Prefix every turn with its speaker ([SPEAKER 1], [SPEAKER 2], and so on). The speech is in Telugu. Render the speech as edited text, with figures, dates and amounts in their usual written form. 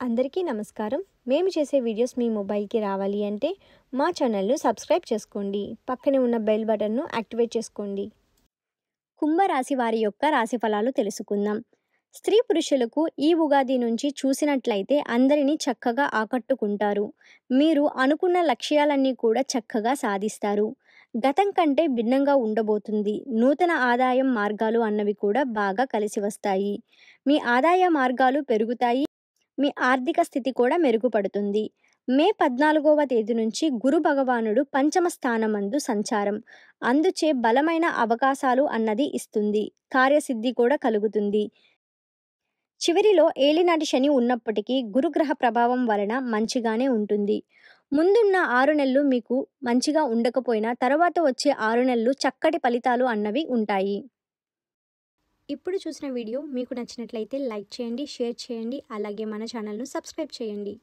[SPEAKER 1] అందరికీ నమస్కారం. మేము చేసే వీడియోస్ మీ మొబైల్కి రావాలి అంటే మా ఛానల్ను సబ్స్క్రైబ్ చేసుకోండి. పక్కనే ఉన్న బెల్ బటన్ను యాక్టివేట్ చేసుకోండి. కుంభరాశి వారి యొక్క రాశి ఫలాలు తెలుసుకుందాం. స్త్రీ పురుషులకు ఈ ఉగాది నుంచి చూసినట్లయితే అందరినీ చక్కగా ఆకట్టుకుంటారు. మీరు అనుకున్న లక్ష్యాలన్నీ కూడా చక్కగా సాధిస్తారు. గతం కంటే భిన్నంగా ఉండబోతుంది. నూతన ఆదాయం మార్గాలు అన్నవి కూడా బాగా కలిసి వస్తాయి. మీ ఆదాయ మార్గాలు పెరుగుతాయి. మీ ఆర్థిక స్థితి కూడా మెరుగుపడుతుంది. మే 14వ తేదీ నుంచి గురు భగవానుడు పంచమ స్థానమందు సంచారం అందుచే బలమైన అవకాశాలు అన్నది ఇస్తుంది. కార్యసిద్ధి కూడా కలుగుతుంది. చివరిలో ఏలినాటి శని ఉన్నప్పటికీ గురుగ్రహ ప్రభావం వలన మంచిగానే ఉంటుంది. ముందున్న 6 నెలలు మీకు మంచిగా ఉండకపోయినా తర్వాత వచ్చే 6 నెలలు చక్కటి ఫలితాలు అన్నవి ఉంటాయి. ఇప్పుడు చూసిన వీడియో మీకు నచ్చినట్లయితే లైక్ చేయండి, షేర్ చేయండి, అలాగే మన ఛానల్ను సబ్స్క్రైబ్ చేయండి.